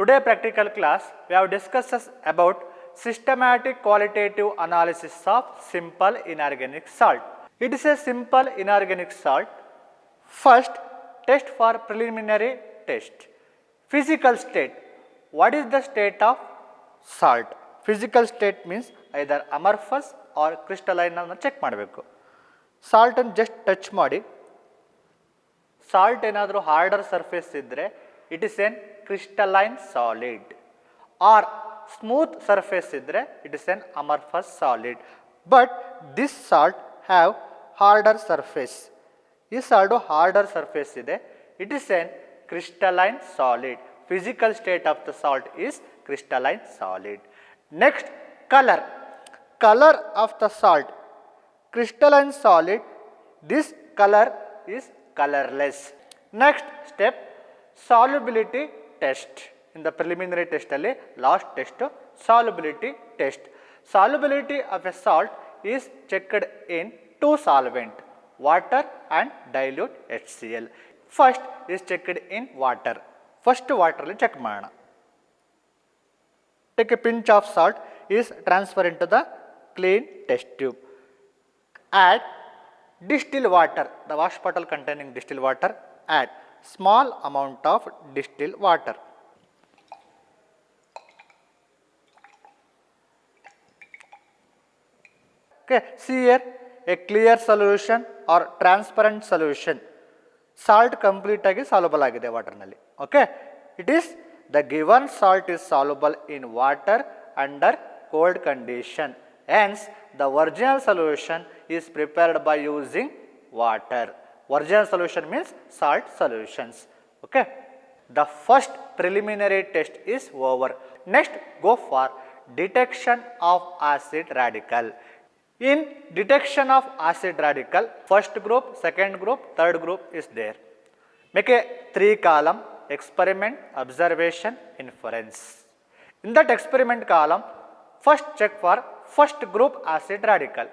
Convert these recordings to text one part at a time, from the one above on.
Today practical class we have discussed about systematic qualitative analysis of simple inorganic salt. It is a simple inorganic salt. First, test for preliminary test. Physical state. What is the state of salt? Physical state means either amorphous or crystalline ಅನ್ನು check ಮಾಡಬೇಕು. Salt ಅನ್ನು just touch ಮಾಡಿ salt ಏನಾದರೂ harder surface ಇದ್ದರೆ it is an crystalline solid, or smooth surface ಇದ್ದರೆ it is an amorphous solid. But this salt have harder surface. ಈ salt harder surface ಇದೆ. It is an crystalline solid. Physical state of the salt is crystalline solid. Next, color. Color of the salt. Crystalline solid, this color is colorless. Next step, solubility test. In the preliminary test alli last test solubility test. Solubility of a salt is checked in two solvent, water and dilute HCl. First is checked in water. First water ಅಲ್ಲಿ check ಮಾಡೋಣ. Take a pinch of salt is transferred into the clean test tube. Add distilled water, the wash bottle containing distilled water. Add small amount of distilled water. Okay, see here a clear solution or transparent solution. Salt complete ಆಗಿ soluble ಆಗಿದೆ water ನಲ್ಲಿ. Okay, it is the given salt is soluble in water under cold condition. Hence, the original solution is prepared by using water. Original solution means salt solutions. Okay, the first preliminary test is over. Next, go for detection of acid radical. In detection of acid radical, first group, second group, third group is there. Make a 3-column experiment, observation, inference. In that experiment column, first check for first group acid radical.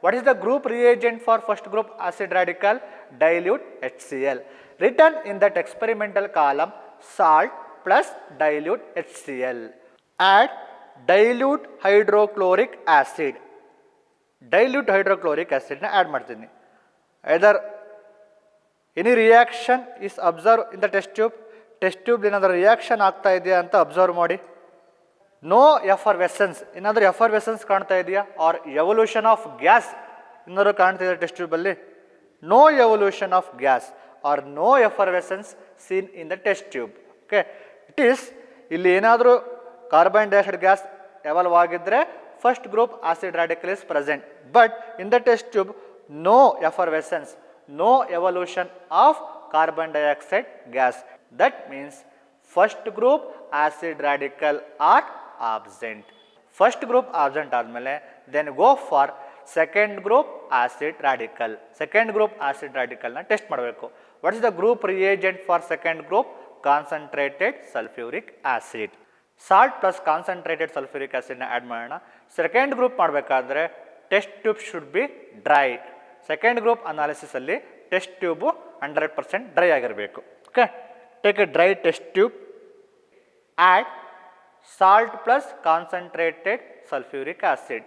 What is the group reagent for first group acid radical? Dilute HCl. Written in that experimental column, salt plus dilute HCl. Add dilute hydrochloric acid. Dilute hydrochloric acid na add ಮಾಡ್ತೀನಿ. Either any reaction is observed in the test tube. Test tube ಏನಾದರೂ reaction ಆಗ್ತಾ ಇದೆಯಾ ಅಂತ observe ಮಾಡಿ. No ಎಫರ್ವೆಸೆನ್ಸ್, ಏನಾದರೂ ಎಫರ್ವೆಸೆನ್ಸ್ ಕಾಣ್ತಾ ಇದೆಯಾ? R evolution of gas ಏನಾದರೂ ಕಾಣ್ತಾ ಇದೆ ಟೆಸ್ಟ್ ಟ್ಯೂಬಲ್ಲಿ? No evolution of gas or no effervescence seen in the test tube. Okay, it is ಇಲ್ಲಿ ಏನಾದರೂ ಕಾರ್ಬನ್ ಡೈಆಕ್ಸೈಡ್ ಗ್ಯಾಸ್ ಎವಲ್ವ್ ಆಗಿದ್ದರೆ first group acid radical is present. But in the test tube no effervescence, no evolution of carbon dioxide gas. That means first group acid radical are absent. First group absent ಆದಮೇಲೆ then go for second group acid radical. Second group acid radical ನ test ಮಾಡಬೇಕು. What is the group reagent for second group? Concentrated sulfuric acid. Salt plus concentrated sulfuric acid ನ add ಮಾಡೋಣ. Second group ಮಾಡಬೇಕಾದ್ರೆ test tube should be dry. Second group analysis ಅಲ್ಲಿ test tube 100% dry ಆಗಿರಬೇಕು. Okay, take a dry test tube, add salt plus concentrated sulfuric acid.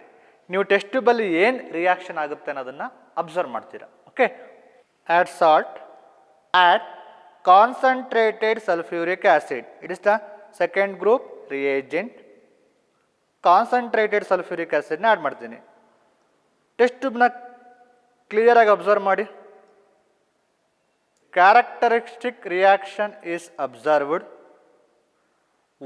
ನೀವು test ಟ್ಯೂಬಲ್ಲಿ ಏನು reaction ಆಗುತ್ತೆ ಅನ್ನೋದನ್ನು ಅಬ್ಸರ್ವ್ ಮಾಡ್ತೀರಾ. Okay, add salt, add concentrated sulphuric acid. It is the second group reagent. Concentrated sulphuric ಆ್ಯಸಿಡ್ನ add ಮಾಡ್ತೀನಿ. Test ಟ್ಯೂಬ್ನ ಕ್ಲಿಯರಾಗಿ ಅಬ್ಸರ್ವ್ ಮಾಡಿ. Characteristic reaction is observed.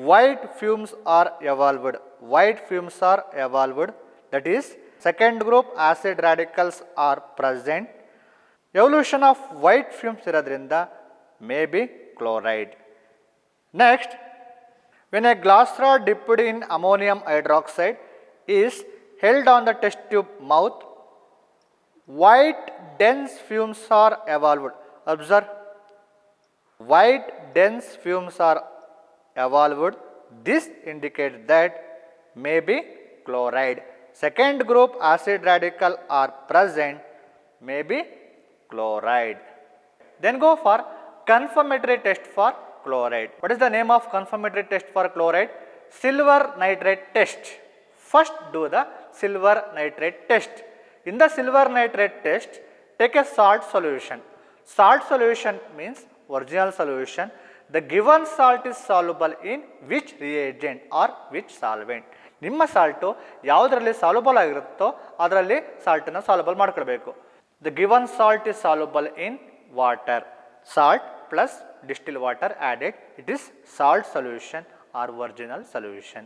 White fumes are evolved. White fumes are evolved. That is, second group acid radicals are present. Evolution of white fumes iradrinda may be chloride. Next, when a glass rod dipped in ammonium hydroxide is held on the test tube mouth, white dense fumes are evolved. Observe, white dense fumes are evolved. This indicates that may be chloride. Second group acid radical are present, may be chloride. Then go for confirmatory test for chloride. What is the name of confirmatory test for chloride? Silver nitrate test. First do the silver nitrate test. In the silver nitrate test, take a salt solution. Salt solution means original solution. The given salt is soluble in which reagent or which solvent? ನಿಮ್ಮ salt ಯಾವುದರಲ್ಲಿ soluble ಆಗಿರುತ್ತೋ ಅದರಲ್ಲಿ ಸಾಲ್ಟನ್ನು soluble ಮಾಡ್ಕೊಳ್ಬೇಕು. The given salt is soluble in water. Salt plus distilled water added, it is salt solution or original solution.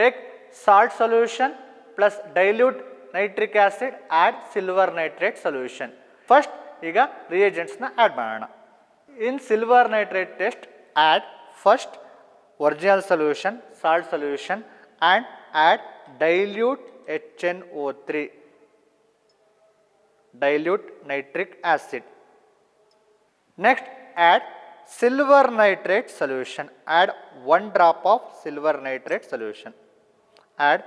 Take salt solution plus dilute nitric acid, add silver nitrate solution. First ಈಗ reagents ನ add ಮಾಡೋಣ. In silver nitrate test, add first original solution, salt solution and add dilute HNO3, dilute nitric acid. Next add silver nitrate solution, add 1 drop of silver nitrate solution, add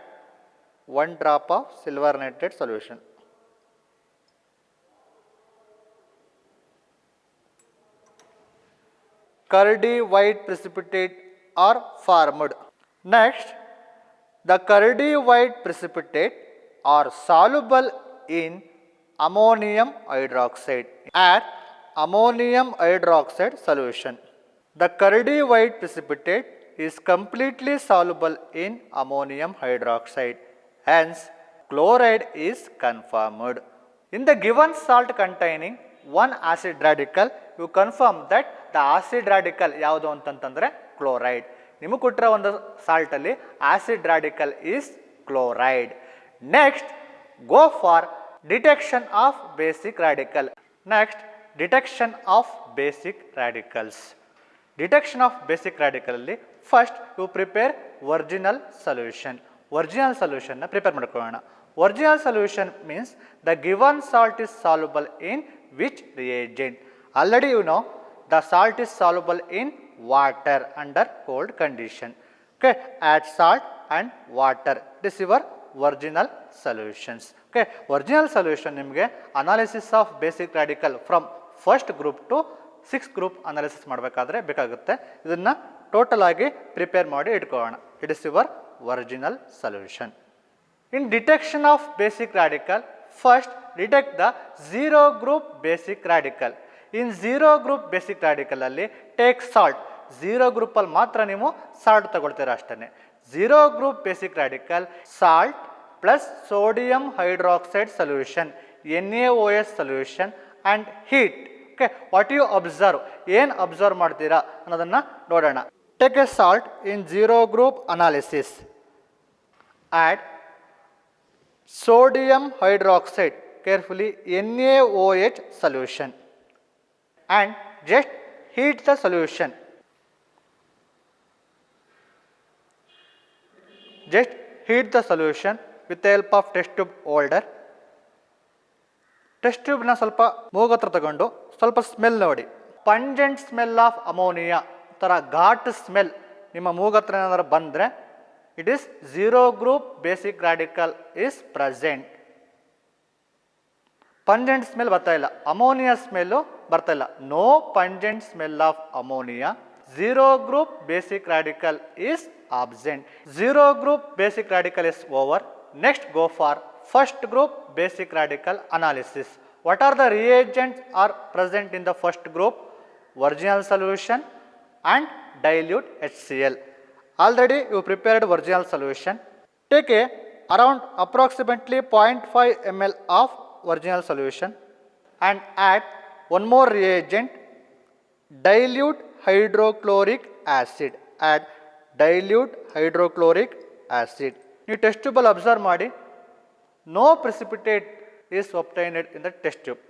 1 drop of silver nitrate solution. Curdy white precipitate are formed. Next, the curdy white precipitate are soluble in ammonium hydroxide. Add ammonium hydroxide solution. The curdy white precipitate is completely soluble in ammonium hydroxide. Hence, chloride is confirmed. In the given salt containing one acid radical, you confirm that the acid radical ಯಾವುದು ಅಂತಂತಂದ್ರೆ chloride. ನಿಮಗೆ ಕೊಟ್ಟಿರೋ ಒಂದು salt ಅಲ್ಲಿ acid radical is chloride. Next, go for detection of basic radical. Next, detection of basic radicals. Detection of basic radical ಅಲ್ಲಿ first you prepare original solution. Original solution ನ prepare ಮಾಡ್ಕೊಳ್ಳೋಣ. Original solution means the given salt is soluble in which reagent? Already you know the salt is soluble in water under cold condition. Okay, add salt and water. This is your original solutions. Okay, original solution ನಿಮಗೆ analysis of basic radical from first group to 6th group analysis ಮಾಡಬೇಕಾದ್ರೆ ಬೇಕಾಗುತ್ತೆ. ಇದನ್ನ total ಆಗಿ prepare ಮಾಡಿ ಇಟ್ಕೊಳ್ಳೋಣ. It is your original solution. In detection of basic radical, first detect the zero group basic radical. In zero group basic radical ಅಲ್ಲಿ take salt. Zero group ಅಲ್ಲಿ ಮಾತ್ರ ನೀವು salt ತಗೊಳ್ತೀರಾ ಅಷ್ಟೇ. Zero group basic radical, salt plus sodium hydroxide solution, NaOH solution and heat. Okay, what you observe? ಏನು observe ಮಾಡ್ತೀರಾ ಅನ್ನೋದನ್ನ ನೋಡೋಣ. Take a salt in zero group analysis. Add sodium hydroxide, carefully NaOH solution and just heat the solution. Just heat the solution with the help of test tube holder. Test tube ನ ಸ್ವಲ್ಪ ಮೂಗತ್ರ ತಗೊಂಡು ಸ್ವಲ್ಪ smell ನೋಡಿ. Pungent smell of ammonia ತರ ghat smell ನಿಮ್ಮ ಮೂಗತ್ರ ಏನಾದರೂ ಬಂದರೆ it is zero group basic radical is present. Pungent smell ಬರ್ತಾ ಇಲ್ಲ, ಅಮೋನಿಯಾ ಸ್ಮೆಲ್ಲು ಬರ್ತಾ ಇಲ್ಲ. No pungent smell of ammonia. Zero group basic radical is absent. Zero group basic radical is over. Next go for first group basic radical analysis. What are the reagents are present in the first group? Original solution and dilute HCl. Already you prepared original solution. Take a around approximately 0.5 ml of original solution and add one more reagent, dilute hydrochloric acid. Add dilute hydrochloric acid. ನೀವು test ಟ್ಯೂಬಲ್ಲಿ observe ಮಾಡಿ, no precipitate is obtained in the test tube.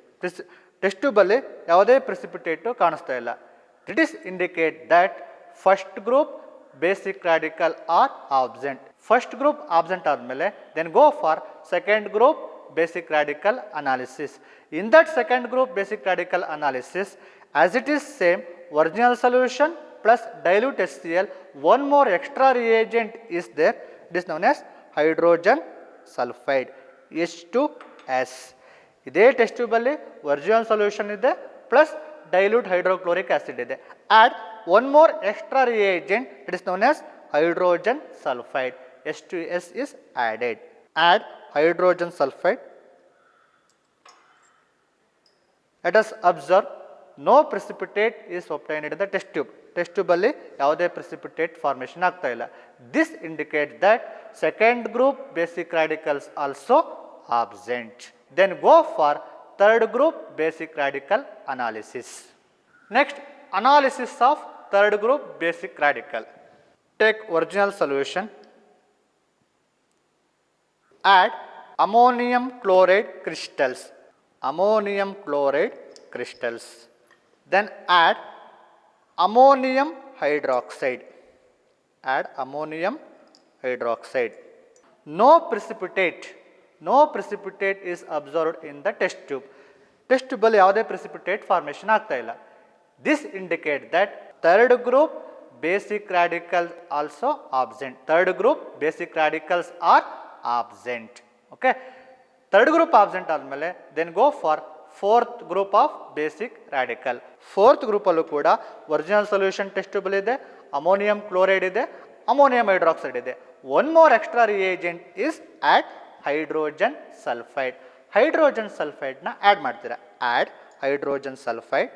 Test ಟ್ಯೂಬಲ್ಲಿ ಯಾವುದೇ precipitate ಕಾಣಿಸ್ತಾ ಇಲ್ಲ. It is indicate that first group basic radical are absent. First group absent ಆದಮೇಲೆ then go for second group basic radical analysis. In that second group basic radical analysis, as it is same original solution plus dilute HCl, one more extra reagent is there. It is known as hydrogen sulfide, H2S. ಇದೇ test ಟ್ಯೂಬಲ್ಲಿ original solution ಇದೆ plus dilute hydrochloric acid ಇದೆ. Add one more extra reagent, it is known as hydrogen sulfide. H2S is added. Add hydrogen sulfide. Let us observe, no precipitate is obtained in the test tube. Test tube alli ಯಾವುದೇ precipitate formation ಆಗ್ತಾ ಇಲ್ಲ. This indicates that second group basic radicals also absent. Then go for third group basic radical analysis. Next, analysis of third group basic radical. Take original solution. Add ammonium chloride crystals. Ammonium chloride crystals. Then add ammonium hydroxide. Add ammonium hydroxide. No precipitate is observed in the test tube. Test tube alli ಯಾವುದೇ precipitate formation ಆಗ್ತಾ ಇಲ್ಲ. This indicates that third group basic radicals also absent. Third group basic radicals are absent. Okay. Third group absent ಆದಮೇಲೆ then go for fourth group of basic radical. Fourth group ಅಲ್ಲೂ ಕೂಡ original solution test tube ಅಲ್ಲಿ ಇದೆ, ammonium chloride ಇದೆ, ammonium hydroxide ಇದೆ. One more extra reagent is add hydrogen sulfide. Hydrogen sulfide ನ add ಮಾಡ್ತೀರಾ. Add hydrogen sulfide.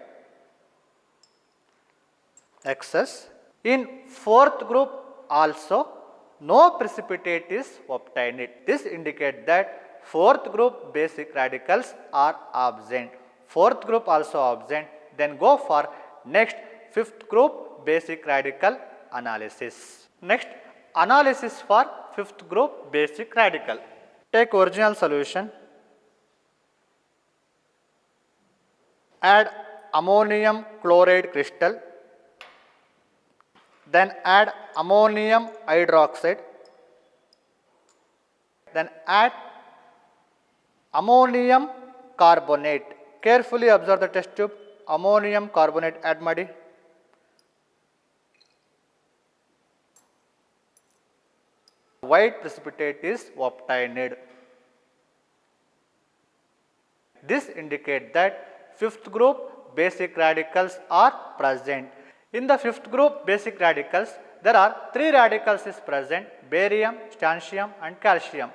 Excess. In fourth group also no precipitate is obtained. This indicates that fourth group basic radicals are absent. Fourth group also absent. Then go for next fifth group basic radical analysis. Next, analysis for fifth group basic radical. Take original solution. Add ammonium chloride crystal. Then add ammonium hydroxide. Then add ammonium carbonate. Carefully observe the test tube. Ammonium carbonate add ಮಾಡಿ. White precipitate is obtained. This indicates that fifth group basic radicals are present. In the fifth group basic radicals, there are three radicals is present: barium, strontium and calcium.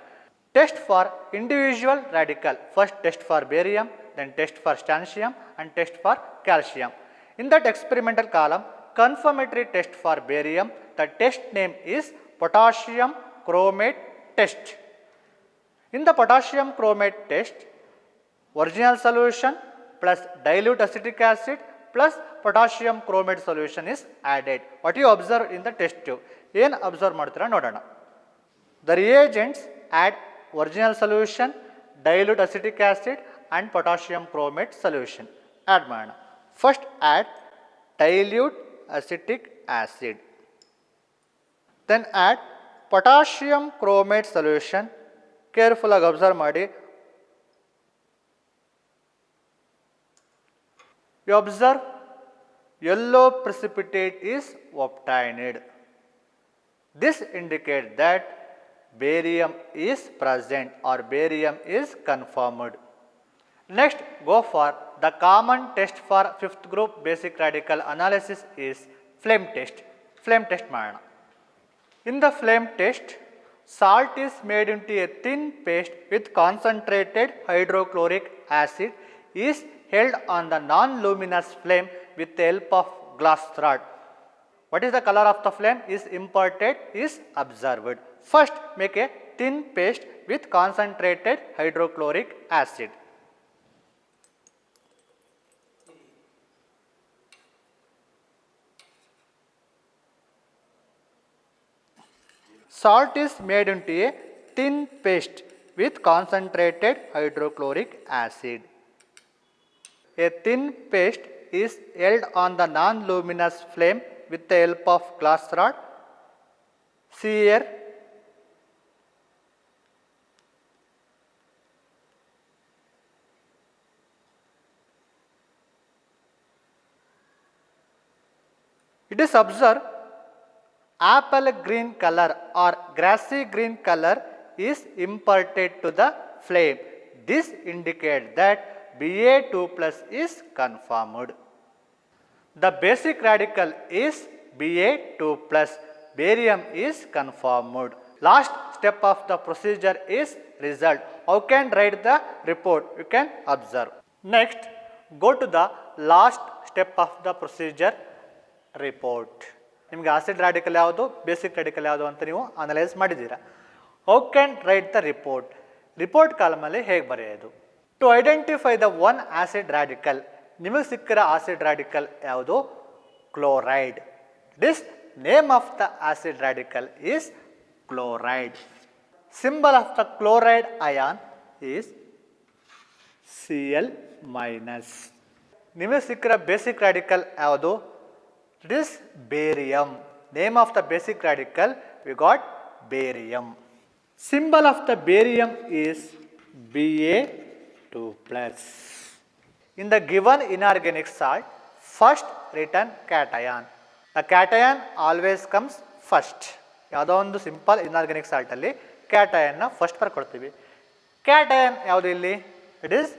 Test for individual radical. First test for barium, then test for strontium and test for calcium. In that experimental column, confirmatory test for barium, the test name is potassium chromate test. In the potassium chromate test, original solution plus dilute acetic acid plus potassium chromate solution is added. What you observe in the test tube? ಏನು observe ಮಾಡ್ತೀರಾ ನೋಡೋಣ. The reagents add original solution, dilute acetic acid and potassium chromate solution. Add ಮಾಡೋಣ. First add dilute acetic acid. Then add potassium chromate solution. Careful ಆಗಿ observe ಮಾಡಿ. You observe yellow precipitate is obtained. This indicates that barium is present or barium is confirmed. Next, go for the common test for fifth group basic radical analysis is flame test. Flame test ಮಾಡೋಣ. In the flame test, salt is made into a thin paste with concentrated hydrochloric acid is held on the non-luminous flame with the help of glass rod. What is the color of the flame is imparted is observed. First, make a thin paste with concentrated hydrochloric acid. Salt is made into a thin paste with concentrated hydrochloric acid. A thin paste is held on the non-luminous flame with the help of glass rod. See here. It is observed apple green color or grassy green color is imparted to the flame. This indicates that Ba2 plus is confirmed. The basic radical is Ba2 plus. Barium is conformed. Last step of the procedure is result. How can write the report? You can observe. Next, go to the last step of the procedure, report. ನಿಮಗೆ acid radical ಯಾವುದು, basic radical ಯಾವುದು ಅಂತ ನೀವು analyse ಮಾಡಿದ್ದೀರಾ. How can write the report? Report ಕಾಲಮಲ್ಲಿ ಹೇಗೆ ಬರೆಯೋದು? To identify the one acid radical, ನಿಮಗೆ ಸಿಕ್ಕಿರೋ ಆಸಿಡ್ ರಾಡಿಕಲ್ ಯಾವುದು? Chloride. This name of the acid radical is chloride. Symbol of the chloride ion is Cl minus. ನಿಮಗೆ ಸಿಕ್ಕಿರೋ basic radical ಯಾವುದು? It is barium. Name of the basic radical we got barium. Symbol of the barium is Ba2 plus. In the given inorganic salt, first written cation. The cation always comes first. ಯಾವುದೋ ಒಂದು simple inorganic ಸಾಲ್ಟಲ್ಲಿ ಕ್ಯಾಟಯನ್ನ first ಬರ್ಕೊಳ್ತೀವಿ. Cation ಯಾವುದು ಇಲ್ಲಿ? It is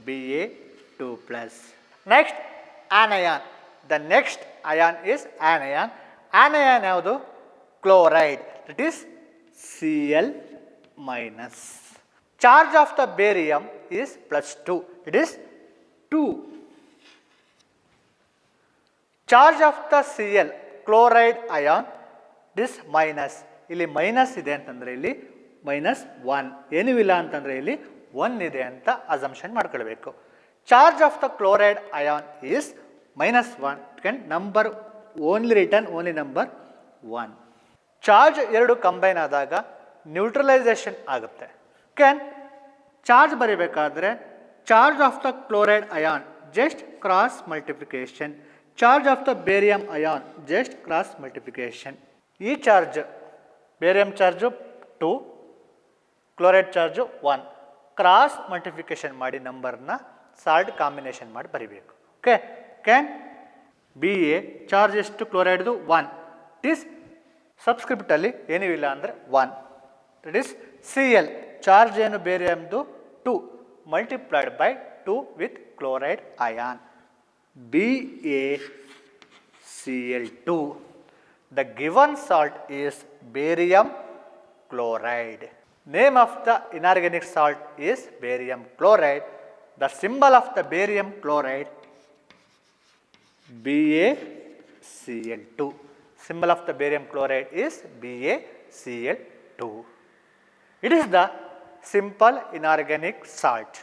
Ba2 plus. Next, anion. The next ion is anion. Anion ಯಾವುದು? Chloride. It is Cl minus. Charge of the barium is +2. It is 2. Charge of the Cl, chloride ion, this minus. ಇಲ್ಲಿ minus ಇದೆ ಅಂತಂದರೆ ಇಲ್ಲಿ -1. ಏನೂ ಇಲ್ಲ ಅಂತಂದರೆ ಇಲ್ಲಿ 1 ಇದೆ ಅಂತ ಅಸಂಪ್ಷನ್ ಮಾಡ್ಕೊಳ್ಬೇಕು. Charge of the chloride ion is -1. Can number only return only number 1. Charge ಎರಡು ಕಂಬೈನ್ ಆದಾಗ ನ್ಯೂಟ್ರಲೈಸೇಷನ್ ಆಗುತ್ತೆ. ಕ್ಯಾನ್ ಚಾರ್ಜ್ ಬರೀಬೇಕಾದ್ರೆ charge of the chloride ion just cross multiplication, charge of the barium ion just cross multiplication. ಈ charge barium charge 2, chloride charge 1. Cross multiplication ಮಾಡಿ ನಂಬರ್ನ salt combination ಮಾಡಿ ಬರಿಬೇಕು. Okay, can Ba charge ಎಷ್ಟು ಕ್ಲೋರೈಡ್ದು 1. It is ಸಬ್ಸ್ಕ್ರಿಪ್ಟಲ್ಲಿ ಏನೂ ಇಲ್ಲ ಅಂದರೆ 1. It is Cl charge ಏನು ಬೇರಿಯಮ್ದು 2 multiplied by 2 with chloride ion BaCl2. The given salt is barium chloride. Name of the inorganic salt is barium chloride. The symbol of the barium chloride BaCl2. Symbol of the barium chloride is BaCl2. It is the simple inorganic salt.